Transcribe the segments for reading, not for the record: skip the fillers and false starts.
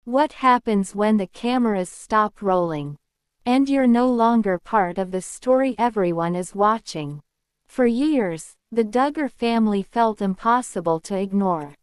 What happens when the cameras stop rolling? And you're no longer part of the story everyone is watching. For years, the Duggar family felt impossible to ignore.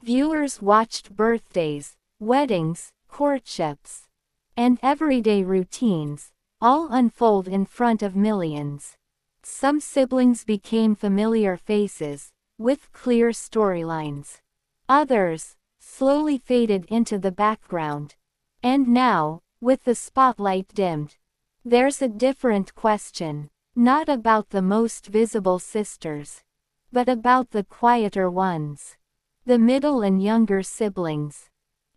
Viewers watched birthdays, weddings, courtships, and everyday routines, all unfold in front of millions. Some siblings became familiar faces, with clear storylines. Others slowly faded into the background. And now, with the spotlight dimmed, there's a different question. Not about the most visible sisters, but about the quieter ones. The middle and younger siblings,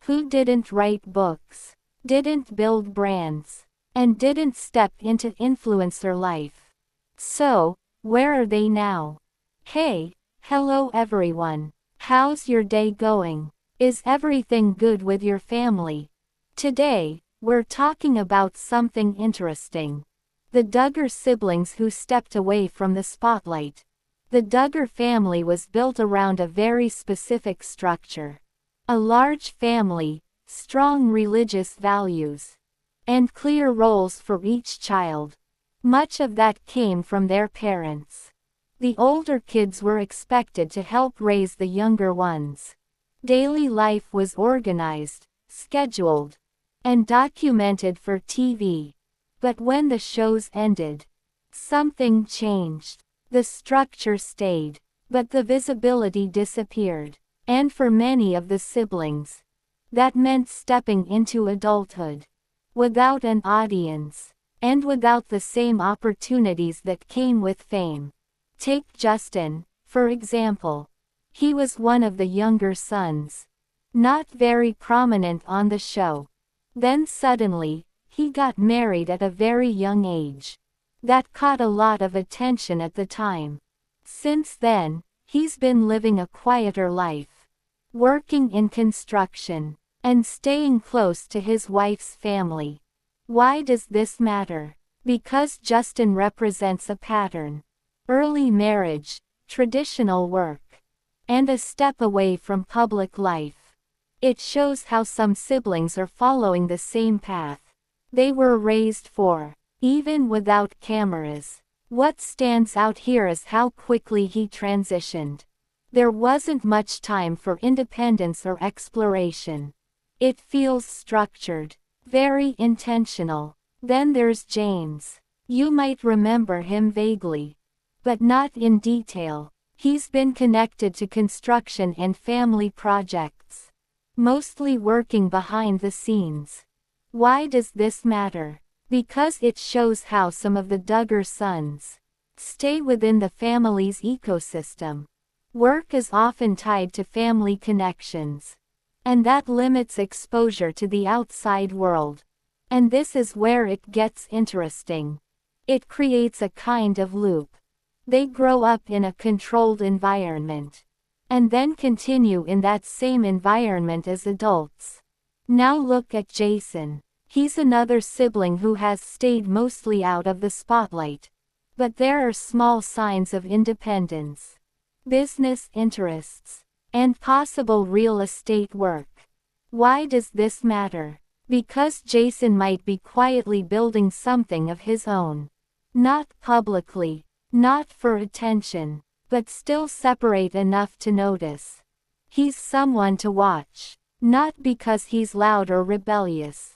who didn't write books, didn't build brands, and didn't step into influencer life. So, where are they now? Hey, hello everyone. How's your day going? Is everything good with your family? Today, we're talking about something interesting. The Duggar siblings who stepped away from the spotlight. The Duggar family was built around a very specific structure. A large family, strong religious values, and clear roles for each child. Much of that came from their parents. The older kids were expected to help raise the younger ones. Daily life was organized, scheduled, and documented for TV. But when the shows ended, something changed. The structure stayed, but the visibility disappeared. And for many of the siblings, that meant stepping into adulthood, without an audience, and without the same opportunities that came with fame. Take Justin, for example. He was one of the younger sons, not very prominent on the show. Then suddenly, he got married at a very young age. That caught a lot of attention at the time. Since then, he's been living a quieter life, working in construction, and staying close to his wife's family. Why does this matter? Because Justin represents a pattern. Early marriage, traditional work, and a step away from public life. It shows how some siblings are following the same path they were raised for, even without cameras. What stands out here is how quickly he transitioned. There wasn't much time for independence or exploration. It feels structured, very intentional. Then there's James. You might remember him vaguely, but not in detail. He's been connected to construction and family projects, mostly working behind the scenes. Why does this matter? Because it shows how some of the Duggar sons stay within the family's ecosystem. Work is often tied to family connections, and that limits exposure to the outside world. And this is where it gets interesting. It creates a kind of loop. They grow up in a controlled environment, and then continue in that same environment as adults. Now look at Jason. He's another sibling who has stayed mostly out of the spotlight. But there are small signs of independence, business interests, and possible real estate work. Why does this matter? Because Jason might be quietly building something of his own. Not publicly, not for attention, but still separate enough to notice. He's someone to watch. Not because he's loud or rebellious,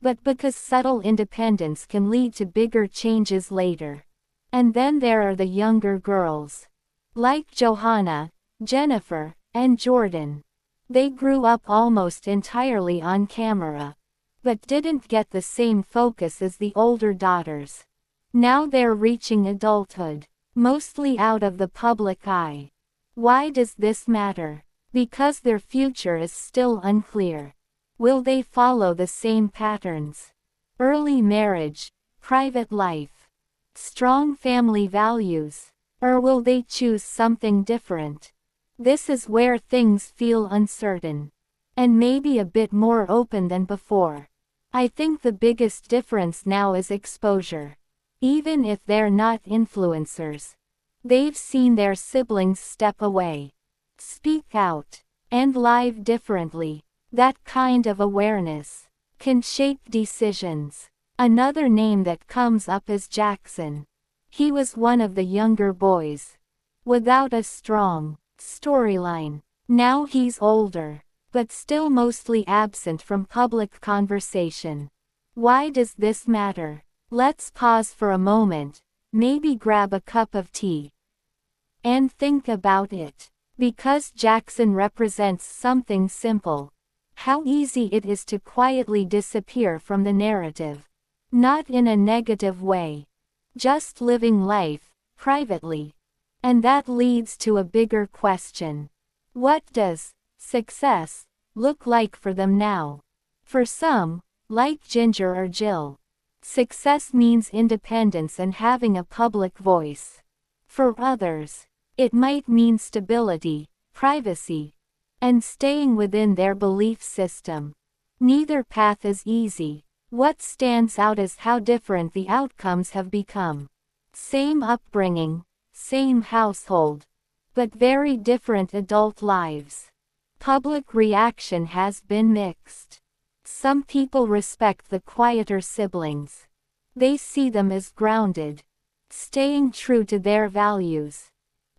but because subtle independence can lead to bigger changes later. And then there are the younger girls, like Johanna, Jennifer, and Jordan. They grew up almost entirely on camera, but didn't get the same focus as the older daughters. Now they're reaching adulthood, mostly out of the public eye. Why does this matter? Because their future is still unclear. Will they follow the same patterns? Early marriage, private life, strong family values, or will they choose something different? This is where things feel uncertain, and maybe a bit more open than before. I think the biggest difference now is exposure. Even if they're not influencers, they've seen their siblings step away, speak out, and live differently. That kind of awareness can shape decisions. Another name that comes up is Jackson. He was one of the younger boys, without a strong storyline. Now he's older, but still mostly absent from public conversation. Why does this matter? Let's pause for a moment, maybe grab a cup of tea, and think about it. Because Jackson represents something simple. How easy it is to quietly disappear from the narrative. Not in a negative way. Just living life, privately. And that leads to a bigger question. What does success look like for them now? For some, like Ginger or Jill, success means independence and having a public voice. For others, it might mean stability, privacy, and staying within their belief system. Neither path is easy. What stands out is how different the outcomes have become. Same upbringing, same household, but very different adult lives. Public reaction has been mixed. Some people respect the quieter siblings. They see them as grounded, staying true to their values.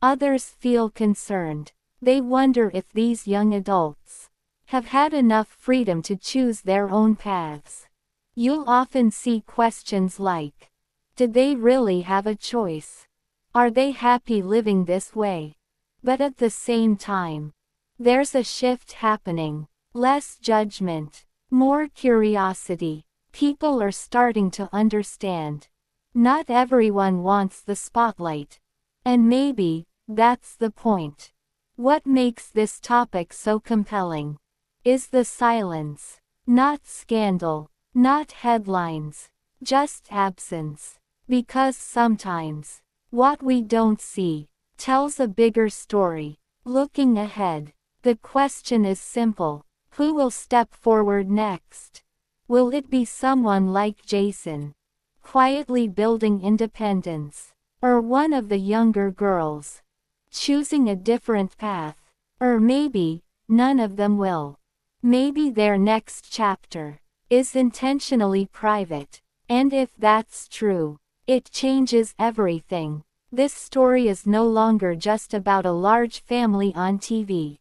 Others feel concerned. They wonder if these young adults have had enough freedom to choose their own paths. You'll often see questions like, did they really have a choice? Are they happy living this way? But at the same time, there's a shift happening. Less judgment, more curiosity. People are starting to understand. Not everyone wants the spotlight. And maybe that's the point. What makes this topic so compelling is the silence. Not scandal, not headlines, just absence. Because sometimes, what we don't see tells a bigger story. Looking ahead, the question is simple. Who will step forward next? Will it be someone like Jason, quietly building independence? Or one of the younger girls, choosing a different path? Or maybe, none of them will. Maybe their next chapter is intentionally private. And if that's true, it changes everything. This story is no longer just about a large family on TV.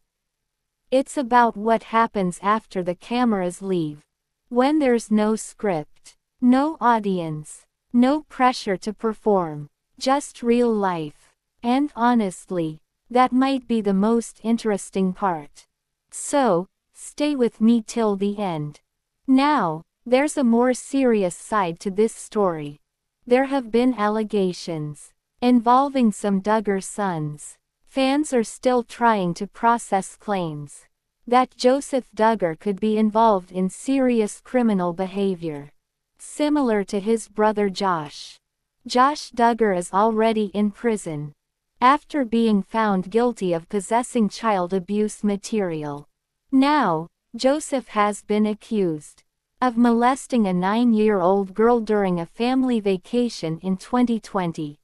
It's about what happens after the cameras leave. When there's no script, no audience, no pressure to perform, just real life. And honestly, that might be the most interesting part. So, stay with me till the end. Now, there's a more serious side to this story. There have been allegations involving some Duggar sons. Fans are still trying to process claims that Joseph Duggar could be involved in serious criminal behavior, similar to his brother Josh. Josh Duggar is already in prison after being found guilty of possessing child abuse material. Now, Joseph has been accused of molesting a 9-year-old girl during a family vacation in 2020.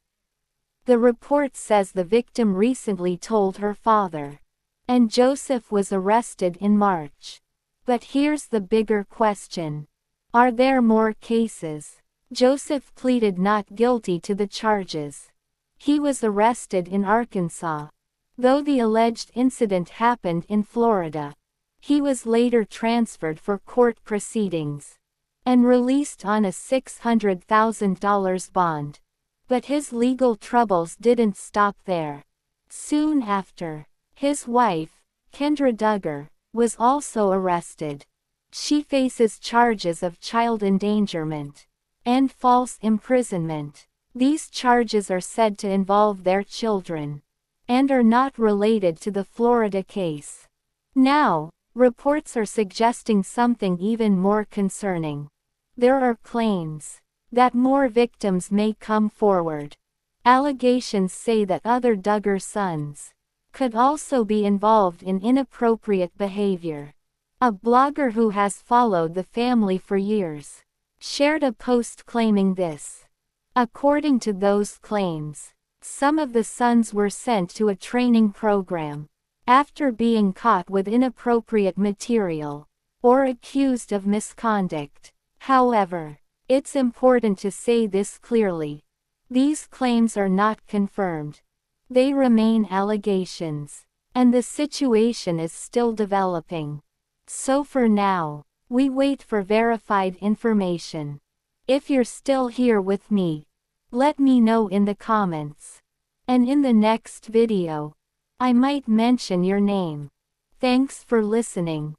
The report says the victim recently told her father, and Joseph was arrested in March. But here's the bigger question. Are there more cases? Joseph pleaded not guilty to the charges. He was arrested in Arkansas. Though the alleged incident happened in Florida, he was later transferred for court proceedings and released on a $600,000 bond. But his legal troubles didn't stop there. Soon after, his wife, Kendra Duggar, was also arrested. She faces charges of child endangerment and false imprisonment. These charges are said to involve their children and are not related to the Florida case. Now, reports are suggesting something even more concerning. There are claims that more victims may come forward. Allegations say that other Duggar sons could also be involved in inappropriate behavior. A blogger who has followed the family for years shared a post claiming this. According to those claims, some of the sons were sent to a training program after being caught with inappropriate material. or accused of misconduct. However, it's important to say this clearly. These claims are not confirmed. They remain allegations, and the situation is still developing. So for now, we wait for verified information. If you're still here with me, let me know in the comments. And in the next video, I might mention your name. Thanks for listening.